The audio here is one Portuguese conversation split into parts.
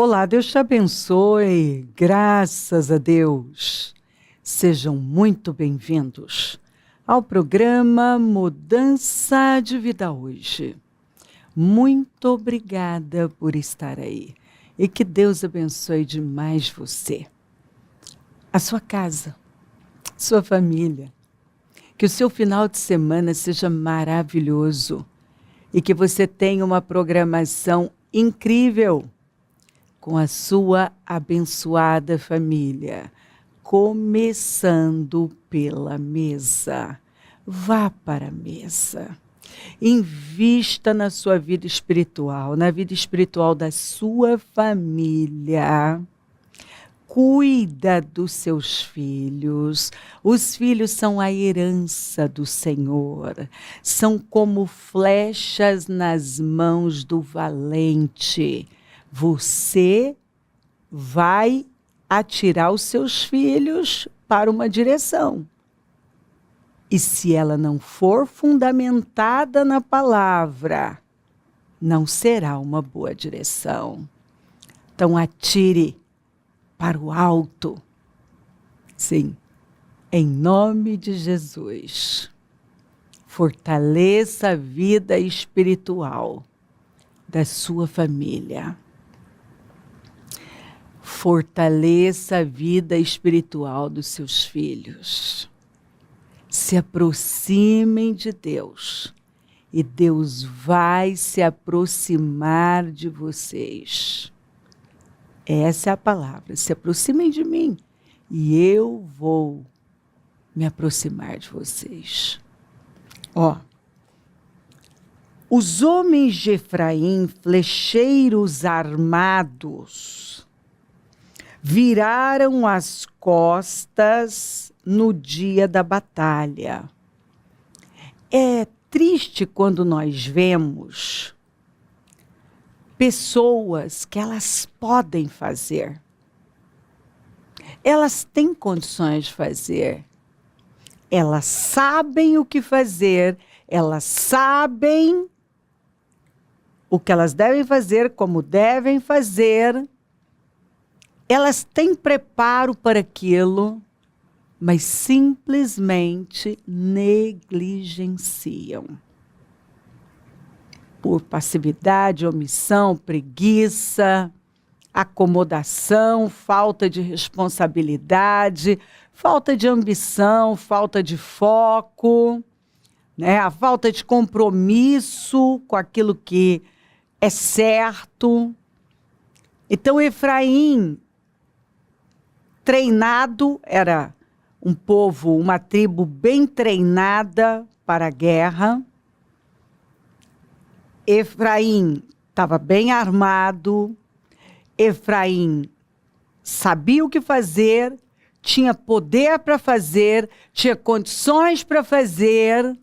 Olá, Deus te abençoe, graças a Deus. Sejam muito bem-vindos ao programa Mudança de Vida Hoje. Muito obrigada por estar aí e que Deus abençoe demais você, a sua casa, sua família. Que o seu final de semana seja maravilhoso e que você tenha uma programação incrível com a sua abençoada família, começando pela mesa. Vá para a mesa. Invista na sua vida espiritual, na vida espiritual da sua família. Cuida dos seus filhos. Os filhos são a herança do Senhor. São como flechas nas mãos do valente. Você vai atirar os seus filhos para uma direção. E se ela não for fundamentada na palavra, não será uma boa direção. Então atire para o alto. Sim, em nome de Jesus. Fortaleça a vida espiritual da sua família. Fortaleça a vida espiritual dos seus filhos. Se aproximem de Deus e Deus vai se aproximar de vocês. Essa é a palavra. Se aproximem de mim e eu vou me aproximar de vocês. Os homens de Efraim, flecheiros armados, viraram as costas no dia da batalha. É triste quando nós vemos pessoas que elas podem fazer. Elas têm condições de fazer. Elas sabem o que fazer, elas sabem o que elas devem fazer, como devem fazer. Elas têm preparo para aquilo, mas simplesmente negligenciam. Por passividade, omissão, preguiça, acomodação, falta de responsabilidade, falta de ambição, falta de foco, né? A falta de compromisso com aquilo que é certo. Então, Efraim, treinado, era um povo, uma tribo bem treinada para a guerra. Efraim estava bem armado. Efraim sabia o que fazer, tinha poder para fazer, tinha condições para fazer,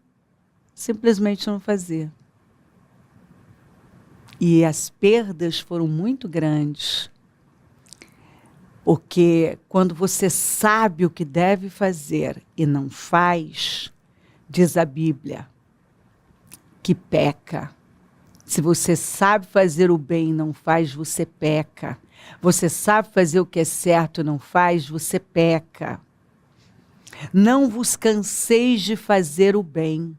simplesmente não fazia. E as perdas foram muito grandes. Porque quando você sabe o que deve fazer e não faz, diz a Bíblia, que peca. Se você sabe fazer o bem e não faz, você peca. Você sabe fazer o que é certo e não faz, você peca. Não vos canseis de fazer o bem,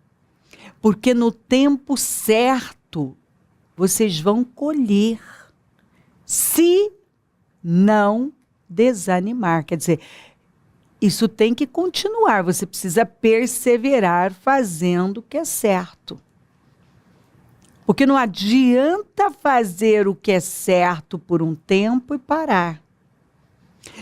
porque no tempo certo vocês vão colher, se não desanimar. Quer dizer, isso tem que continuar, você precisa perseverar fazendo o que é certo. Porque não adianta fazer o que é certo por um tempo e parar.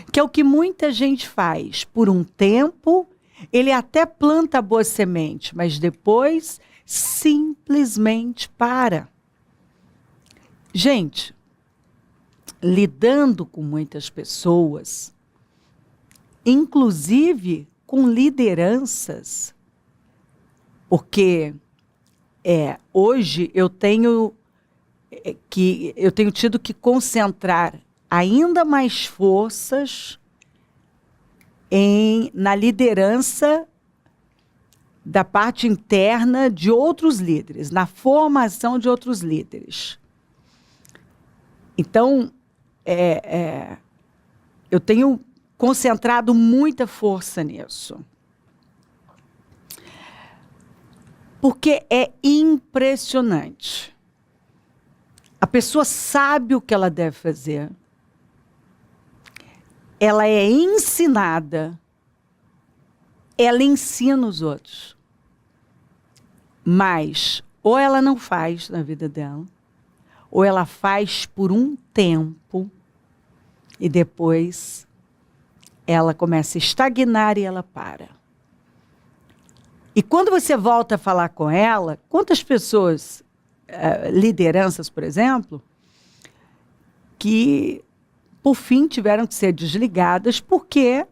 Que é o que muita gente faz. Por um tempo, ele até planta boa semente, mas depois simplesmente para. Gente, lidando com muitas pessoas, inclusive com lideranças, porque hoje eu tenho tido que concentrar ainda mais forças na liderança da parte interna de outros líderes, na formação de outros líderes. Então, eu tenho concentrado muita força nisso. Porque é impressionante. A pessoa sabe o que ela deve fazer. Ela é ensinada. Ela ensina os outros. Mas ou ela não faz na vida dela, ou ela faz por um tempo e depois ela começa a estagnar e ela para. E quando você volta a falar com ela, quantas pessoas, lideranças, por exemplo, que, por fim, tiveram que ser desligadas porque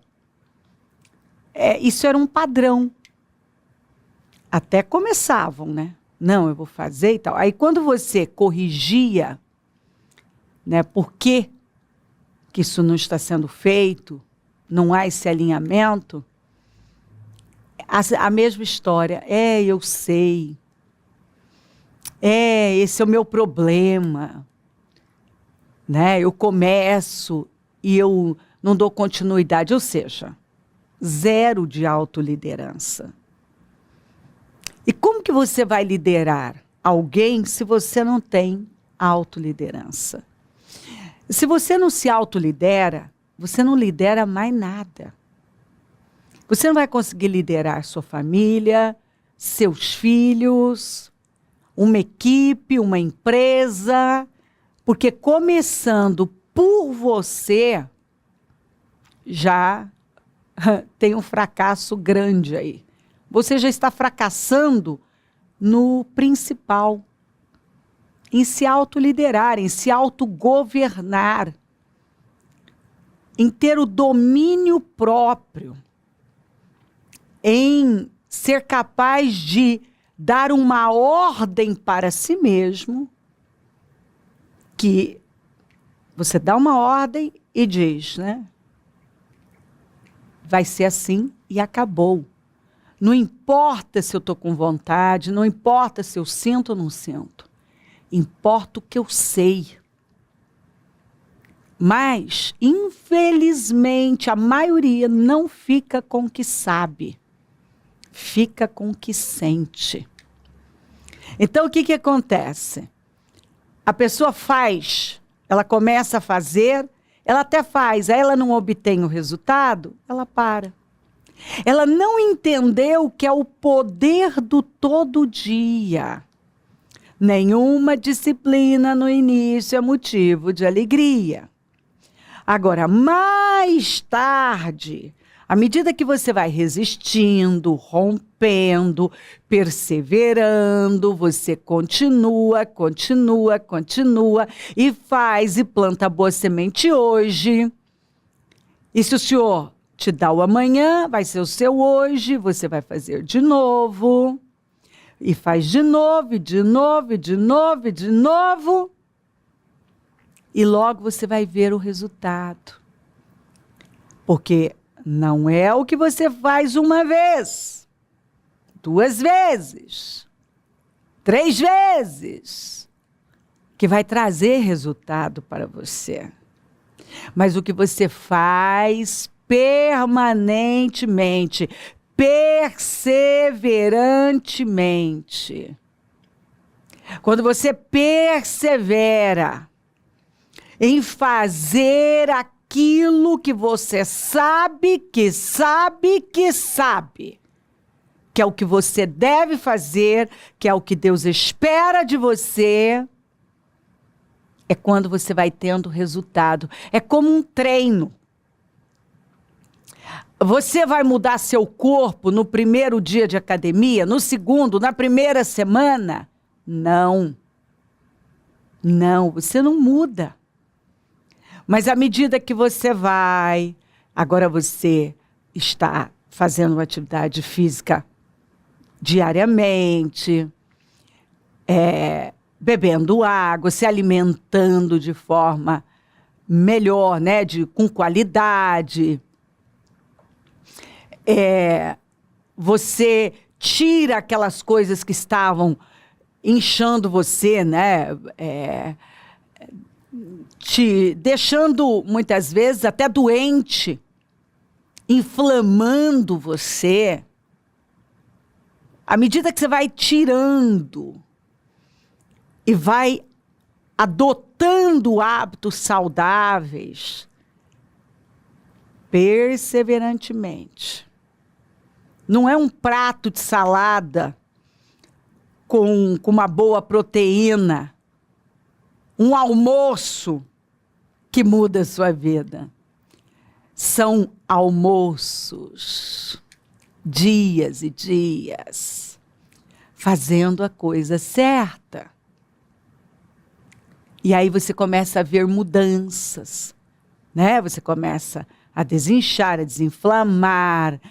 isso era um padrão. Até começavam, né? Não, eu vou fazer e tal. Aí, quando você corrigia, né, por que isso não está sendo feito, não há esse alinhamento, a mesma história. Eu sei. Esse é o meu problema. Né? Eu começo e eu não dou continuidade. Ou seja, zero de autoliderança. E como que você vai liderar alguém se você não tem autoliderança? Se você não se autolidera, você não lidera mais nada. Você não vai conseguir liderar sua família, seus filhos, uma equipe, uma empresa, porque começando por você, já tem um fracasso grande aí. Você já está fracassando no principal, em se autoliderar, em se autogovernar, em ter o domínio próprio, em ser capaz de dar uma ordem para si mesmo, que você dá uma ordem e diz, né? Vai ser assim e acabou. Não importa se eu estou com vontade, não importa se eu sinto ou não sinto. Importa o que eu sei. Mas, infelizmente, a maioria não fica com o que sabe. Fica com o que sente. Então, o que acontece? A pessoa faz, ela começa a fazer, ela até faz, aí ela não obtém o resultado, ela para. Ela não entendeu que é o poder do todo dia. Nenhuma disciplina no início é motivo de alegria. Agora, mais tarde, à medida que você vai resistindo, rompendo, perseverando, você continua e faz e planta boa semente hoje. E se o senhor te dá o amanhã, vai ser o seu hoje, você vai fazer de novo. E faz de novo. E logo você vai ver o resultado. Porque não é o que você faz uma vez, 2 vezes, 3 vezes, que vai trazer resultado para você. Mas o que você faz permanentemente, perseverantemente. Quando você persevera em fazer aquilo que você sabe, que é o que você deve fazer, que é o que Deus espera de você, é quando você vai tendo resultado. É como um treino. Você vai mudar seu corpo no primeiro dia de academia, no segundo, na primeira semana? Não. Não, você não muda. Mas à medida que você vai, agora você está fazendo uma atividade física diariamente, bebendo água, se alimentando de forma melhor, né, com qualidade. Você tira aquelas coisas que estavam inchando você, né? te deixando, muitas vezes, até doente, inflamando você, à medida que você vai tirando e vai adotando hábitos saudáveis, perseverantemente. Não é um prato de salada com uma boa proteína, um almoço que muda a sua vida. São almoços, dias e dias, fazendo a coisa certa. E aí você começa a ver mudanças, né? Você começa a desinchar, a desinflamar,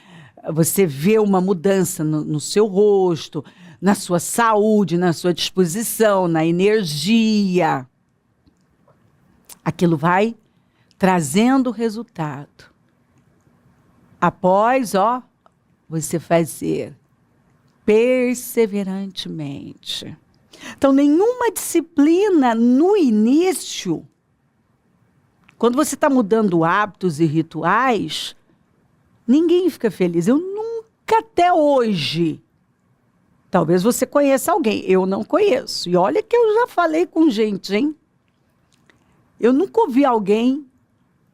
você vê uma mudança no seu rosto, na sua saúde, na sua disposição, na energia. Aquilo vai trazendo resultado. Após, você fazer perseverantemente. Então, nenhuma disciplina no início, quando você está mudando hábitos e rituais, ninguém fica feliz. Eu nunca até hoje, talvez você conheça alguém, eu não conheço. E olha que eu já falei com gente, hein? Eu nunca ouvi alguém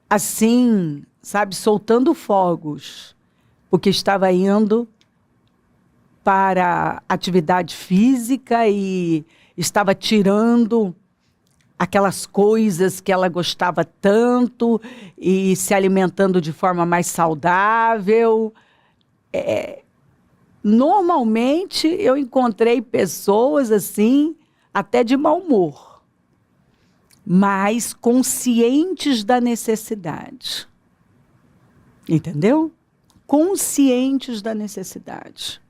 assim, sabe, soltando fogos, porque estava indo para atividade física e estava tirando aquelas coisas que ela gostava tanto e se alimentando de forma mais saudável. Normalmente eu encontrei pessoas assim, até de mau humor, mas conscientes da necessidade. Entendeu? Conscientes da necessidade.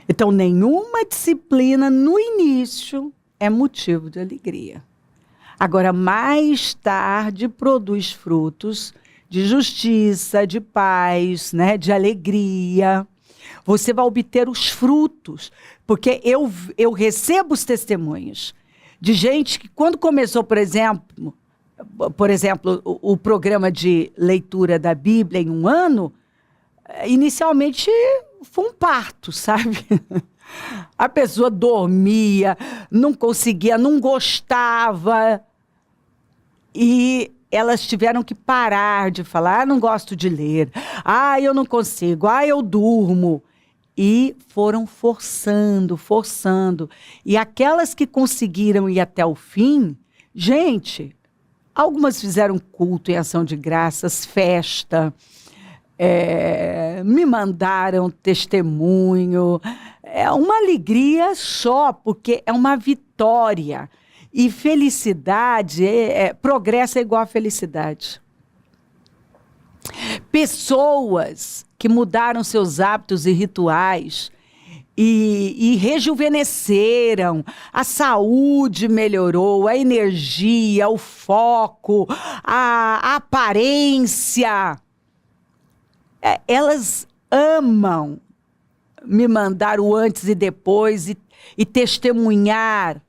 Então, nenhuma disciplina no início é motivo de alegria. Agora, mais tarde, produz frutos de justiça, de paz, né, de alegria. Você vai obter os frutos, porque eu recebo os testemunhos de gente que, quando começou, por exemplo, o programa de leitura da Bíblia em um ano, inicialmente foi um parto, sabe? A pessoa dormia, não conseguia, não gostava. E elas tiveram que parar de falar, não gosto de ler, eu não consigo, eu durmo. E foram forçando. E aquelas que conseguiram ir até o fim, gente, algumas fizeram culto em ação de graças, festa, me mandaram testemunho. É uma alegria só, porque é uma vitória. E felicidade, progresso é igual a felicidade. Pessoas que mudaram seus hábitos e rituais e rejuvenesceram, a saúde melhorou, a energia, o foco, a aparência. Elas amam me mandar o antes e depois e testemunhar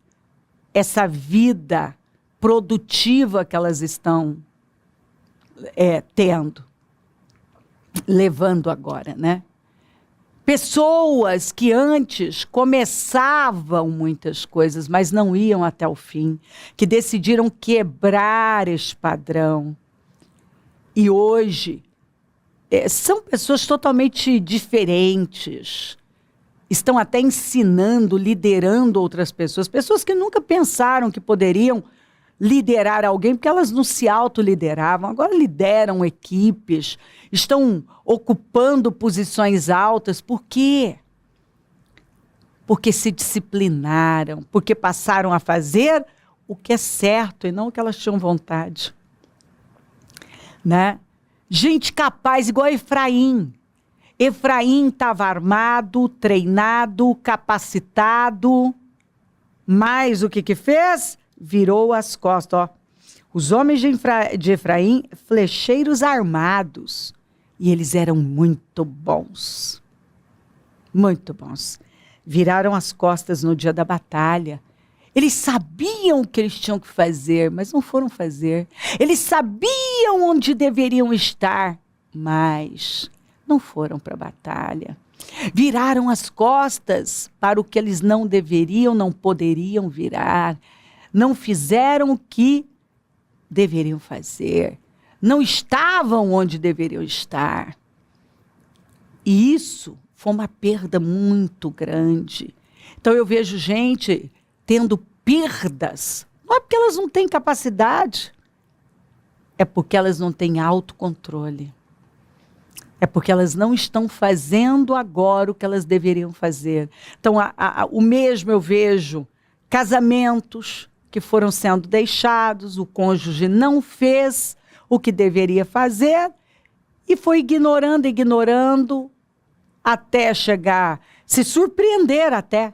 essa vida produtiva que elas estão tendo, levando agora, né? Pessoas que antes começavam muitas coisas, mas não iam até o fim, que decidiram quebrar esse padrão. E hoje são pessoas totalmente diferentes. Estão até ensinando, liderando outras pessoas. Pessoas que nunca pensaram que poderiam liderar alguém, porque elas não se autolideravam. Agora lideram equipes, estão ocupando posições altas. Por quê? Porque se disciplinaram, porque passaram a fazer o que é certo e não o que elas tinham vontade. Né? Gente capaz, igual a Efraim. Efraim estava armado, treinado, capacitado, mas o que fez? Virou as costas. Os homens de Efraim, flecheiros armados, e eles eram muito bons. Muito bons. Viraram as costas no dia da batalha. Eles sabiam o que eles tinham que fazer, mas não foram fazer. Eles sabiam onde deveriam estar, mas não foram para a batalha. Viraram as costas para o que eles não deveriam, não poderiam virar. Não fizeram o que deveriam fazer. Não estavam onde deveriam estar. E isso foi uma perda muito grande. Então eu vejo gente tendo perdas. Não é porque elas não têm capacidade. É porque elas não têm autocontrole. É porque elas não estão fazendo agora o que elas deveriam fazer. Então, o mesmo eu vejo casamentos que foram sendo deixados, o cônjuge não fez o que deveria fazer e foi ignorando, até chegar, se surpreender até,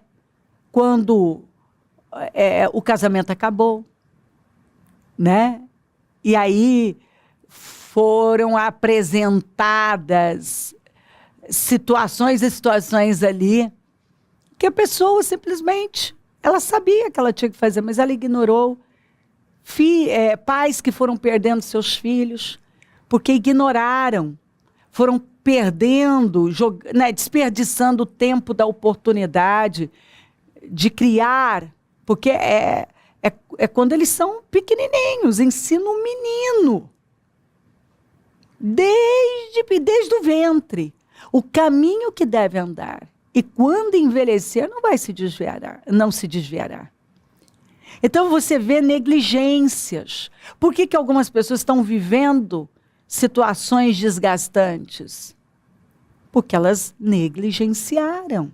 quando o casamento acabou, né? E aí foram apresentadas situações e situações ali que a pessoa simplesmente, ela sabia que ela tinha que fazer, mas ela ignorou. Pais que foram perdendo seus filhos porque ignoraram, foram perdendo, desperdiçando o tempo da oportunidade de criar, porque é quando eles são pequenininhos, ensina o menino. Desde o ventre, o caminho que deve andar. E quando envelhecer, não se desviará. Então você vê negligências. Por que algumas pessoas estão vivendo situações desgastantes? Porque elas negligenciaram.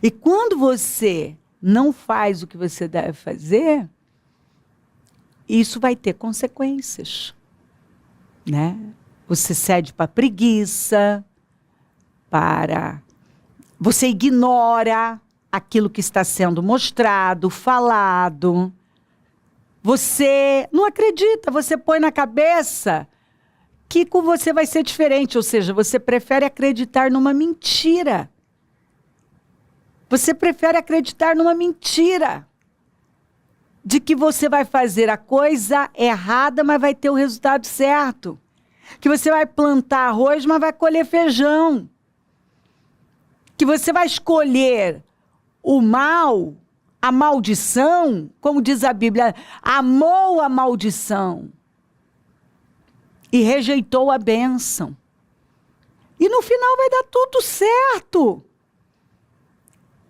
E quando você não faz o que você deve fazer, isso vai ter consequências. Né? Você cede para preguiça, você ignora aquilo que está sendo mostrado, falado. Você não acredita, você põe na cabeça que com você vai ser diferente, ou seja, você prefere acreditar numa mentira. Você prefere acreditar numa mentira de que você vai fazer a coisa errada, mas vai ter o resultado certo. Que você vai plantar arroz, mas vai colher feijão. Que você vai escolher o mal, a maldição, como diz a Bíblia, amou a maldição e rejeitou a bênção. E no final vai dar tudo certo.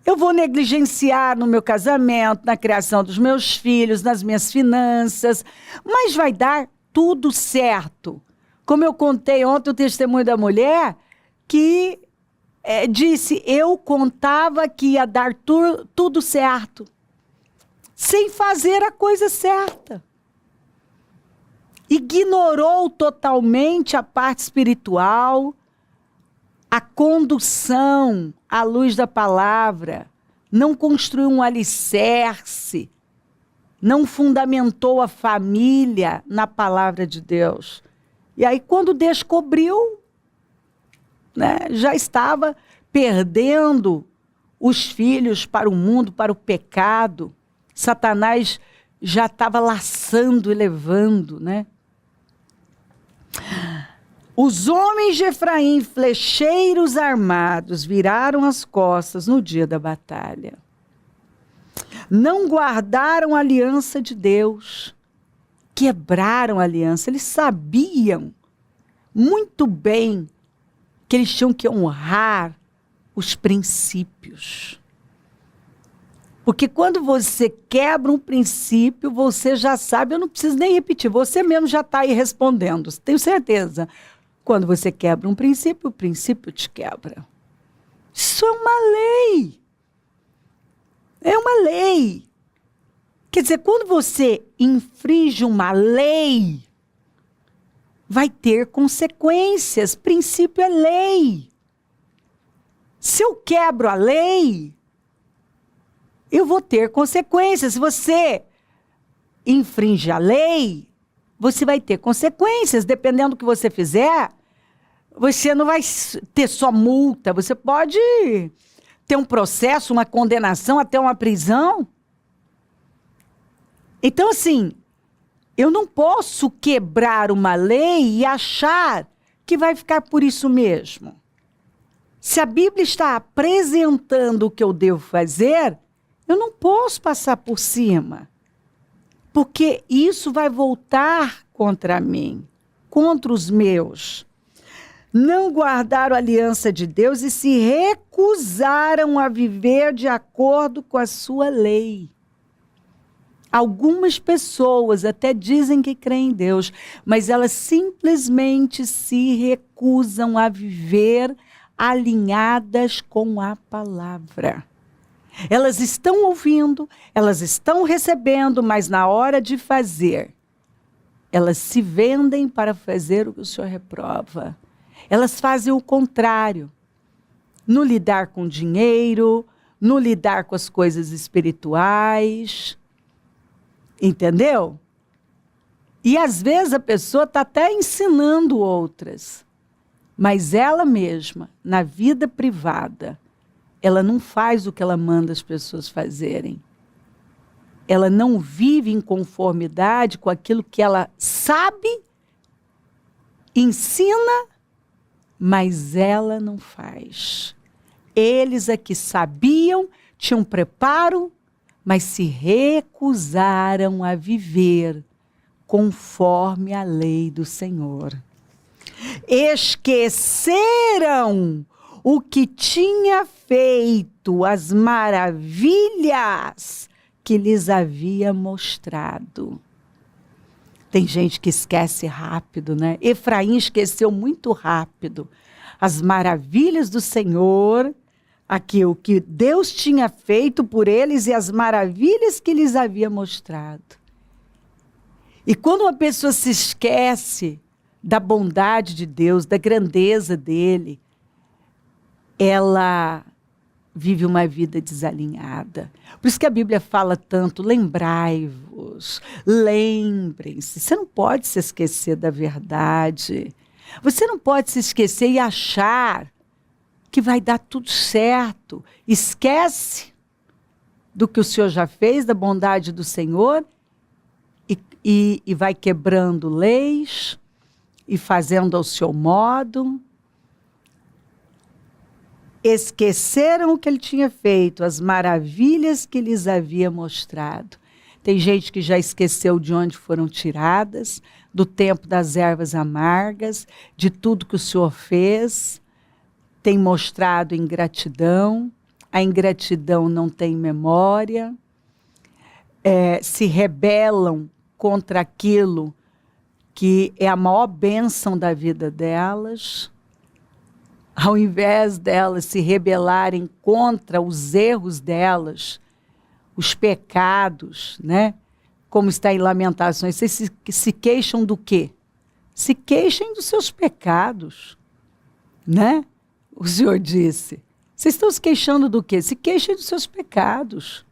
Eu vou negligenciar no meu casamento, na criação dos meus filhos, nas minhas finanças, mas vai dar tudo certo. Como eu contei ontem o testemunho da mulher que disse, eu contava que ia dar tudo certo, sem fazer a coisa certa. Ignorou totalmente a parte espiritual, a condução à luz da palavra, não construiu um alicerce, não fundamentou a família na palavra de Deus. E aí, quando descobriu, né, já estava perdendo os filhos para o mundo, para o pecado. Satanás já estava laçando e levando, né? Os homens de Efraim, flecheiros armados, viraram as costas no dia da batalha. Não guardaram a aliança de Deus. Quebraram a aliança. Eles sabiam muito bem que eles tinham que honrar os princípios. Porque quando você quebra um princípio, você já sabe, eu não preciso nem repetir, você mesmo já está aí respondendo, tenho certeza. Quando você quebra um princípio, o princípio te quebra. Isso é uma lei. É uma lei. Quer dizer, quando você infringe uma lei, vai ter consequências. Princípio é lei. Se eu quebro a lei, eu vou ter consequências. Se você infringe a lei, você vai ter consequências. Dependendo do que você fizer, você não vai ter só multa. Você pode ter um processo, uma condenação, até uma prisão. Então, assim, eu não posso quebrar uma lei e achar que vai ficar por isso mesmo. Se a Bíblia está apresentando o que eu devo fazer, eu não posso passar por cima. Porque isso vai voltar contra mim, contra os meus. Não guardaram a aliança de Deus e se recusaram a viver de acordo com a sua lei. Algumas pessoas até dizem que creem em Deus, mas elas simplesmente se recusam a viver alinhadas com a palavra. Elas estão ouvindo, elas estão recebendo, mas na hora de fazer, elas se vendem para fazer o que o Senhor reprova. Elas fazem o contrário. No lidar com dinheiro, no lidar com as coisas espirituais. Entendeu? E às vezes a pessoa está até ensinando outras. Mas ela mesma, na vida privada, ela não faz o que ela manda as pessoas fazerem. Ela não vive em conformidade com aquilo que ela sabe, ensina, mas ela não faz. Eles aqui sabiam, tinham preparo, mas se recusaram a viver conforme a lei do Senhor. Esqueceram o que tinha feito, as maravilhas que lhes havia mostrado. Tem gente que esquece rápido, né? Efraim esqueceu muito rápido as maravilhas do Senhor, o que Deus tinha feito por eles e as maravilhas que lhes havia mostrado. E quando uma pessoa se esquece da bondade de Deus, da grandeza dele, ela vive uma vida desalinhada. Por isso que a Bíblia fala tanto, lembrai-vos, lembrem-se. Você não pode se esquecer da verdade. Você não pode se esquecer e achar que vai dar tudo certo. Esquece do que o Senhor já fez, da bondade do Senhor, e vai quebrando leis e fazendo ao seu modo. Esqueceram o que ele tinha feito, as maravilhas que lhes havia mostrado. Tem gente que já esqueceu de onde foram tiradas, do tempo das ervas amargas, de tudo que o Senhor fez. Tem mostrado ingratidão, a ingratidão não tem memória, se rebelam contra aquilo que é a maior bênção da vida delas. Ao invés delas se rebelarem contra os erros delas, os pecados, né? Como está em Lamentações, vocês se queixam do quê? Se queixem dos seus pecados, né? O Senhor disse. Vocês estão se queixando do quê? Se queixem dos seus pecados.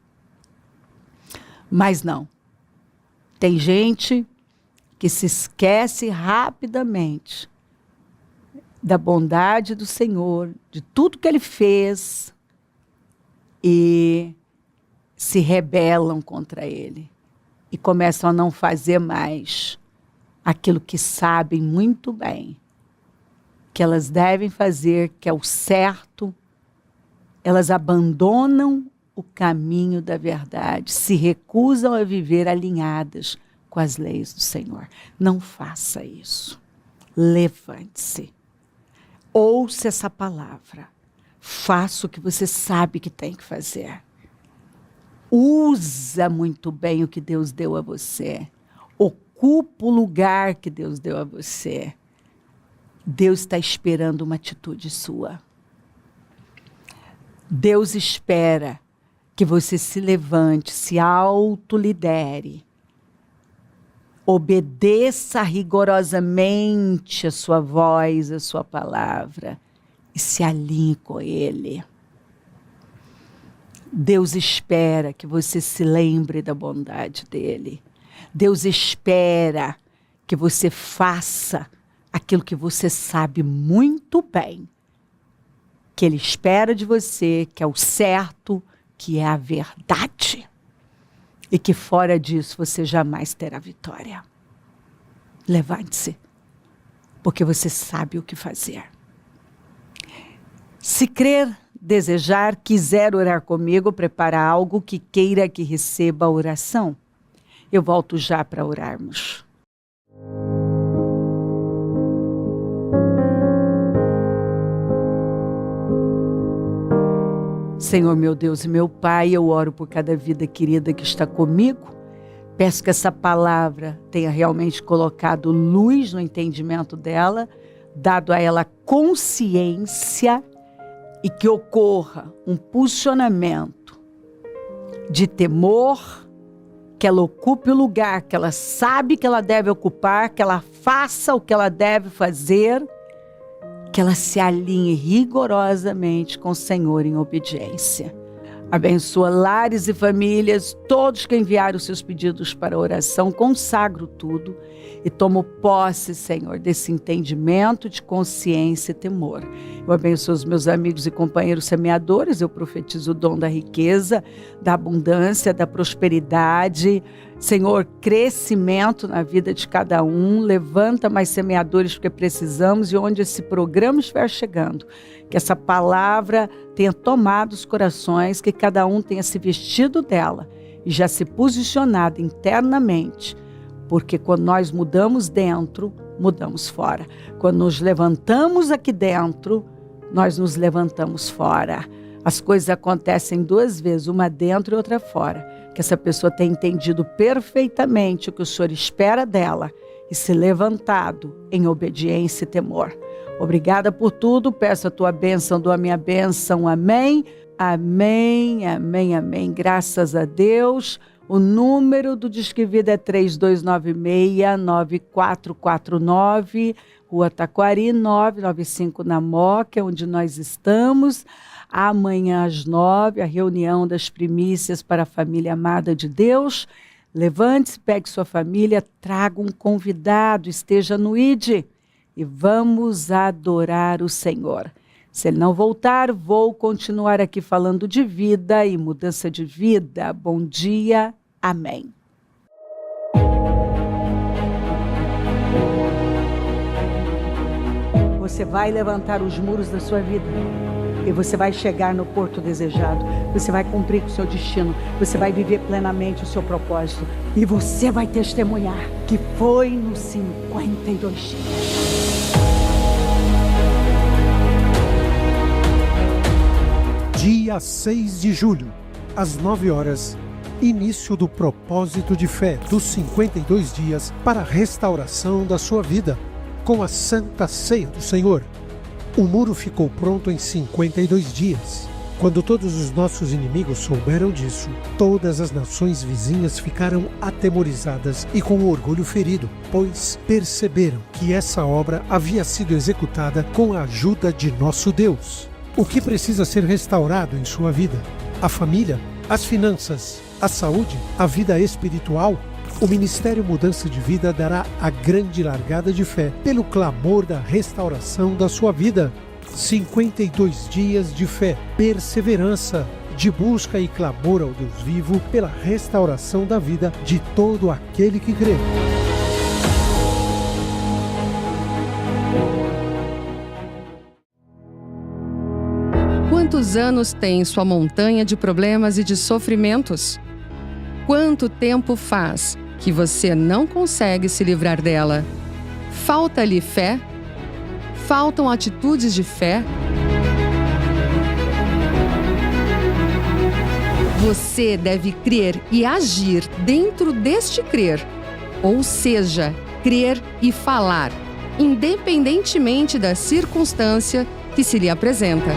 Mas não. Tem gente que se esquece rapidamente da bondade do Senhor, de tudo que Ele fez, e se rebelam contra Ele. E começam a não fazer mais aquilo que sabem muito bem, que elas devem fazer, que é o certo. Elas abandonam o caminho da verdade, se recusam a viver alinhadas com as leis do Senhor. Não faça isso. Levante-se. Ouça essa palavra. Faça o que você sabe que tem que fazer. Usa muito bem o que Deus deu a você. Ocupa o lugar que Deus deu a você. Deus está esperando uma atitude sua. Deus espera que você se levante, se autolidere. Obedeça rigorosamente a sua voz, a sua palavra, e se alinhe com Ele. Deus espera que você se lembre da bondade dEle. Deus espera que você faça aquilo que você sabe muito bem, que Ele espera de você, que é o certo, que é a verdade. e que fora disso você jamais terá vitória. Levante-se, porque você sabe o que fazer. Se crer, desejar, quiser orar comigo, prepara algo que queira que receba a oração. Eu volto já para orarmos. Senhor, meu Deus e meu Pai, eu oro por cada vida querida que está comigo. Peço que essa palavra tenha realmente colocado luz no entendimento dela, dado a ela consciência e que ocorra um posicionamento de temor, que ela ocupe o lugar que ela sabe que ela deve ocupar, que ela faça o que ela deve fazer, que ela se alinhe rigorosamente com o Senhor em obediência. Abençoa lares e famílias, todos que enviaram seus pedidos para oração, consagro tudo e tomo posse, Senhor, desse entendimento de consciência e temor. Eu abençoo os meus amigos e companheiros semeadores, eu profetizo o dom da riqueza, da abundância, da prosperidade, Senhor, crescimento na vida de cada um, levanta mais semeadores porque precisamos e onde esse programa estiver chegando, que essa palavra tenha tomado os corações, que cada um tenha se vestido dela e já se posicionado internamente, porque quando nós mudamos dentro, mudamos fora. Quando nos levantamos aqui dentro, nós nos levantamos fora. As coisas acontecem duas vezes, uma dentro e outra fora. Que essa pessoa tenha entendido perfeitamente o que o Senhor espera dela e se levantado em obediência e temor. Obrigada por tudo, peço a tua bênção, dou a minha bênção, amém, amém, amém, amém, graças a Deus. O número do Disque Vida é 3296-9449, Rua Taquari, 995 na Moca, onde nós estamos. Amanhã às 9, a reunião das primícias para a família amada de Deus. Levante-se, pegue sua família, traga um convidado, esteja no ID e vamos adorar o Senhor. Se ele não voltar, vou continuar aqui falando de vida e mudança de vida. Bom dia, amém. Você vai levantar os muros da sua vida. E você vai chegar no porto desejado. Você vai cumprir com o seu destino. Você vai viver plenamente o seu propósito. E você vai testemunhar que foi nos 52 dias. Dia 6 de julho, às 9 horas, início do propósito de fé dos 52 dias para a restauração da sua vida, com a Santa Ceia do Senhor. O muro ficou pronto em 52 dias. Quando todos os nossos inimigos souberam disso, todas as nações vizinhas ficaram atemorizadas e com o orgulho ferido, pois perceberam que essa obra havia sido executada com a ajuda de nosso Deus. O que precisa ser restaurado em sua vida? A família, as finanças, a saúde, a vida espiritual? O Ministério Mudança de Vida dará a grande largada de fé pelo clamor da restauração da sua vida. 52 dias de fé, perseverança, de busca e clamor ao Deus vivo pela restauração da vida de todo aquele que crê. Quantos anos tem sua montanha de problemas e de sofrimentos? Quanto tempo faz que você não consegue se livrar dela? Falta-lhe fé? Faltam atitudes de fé? Você deve crer e agir dentro deste crer, ou seja, crer e falar, independentemente da circunstância que se lhe apresenta.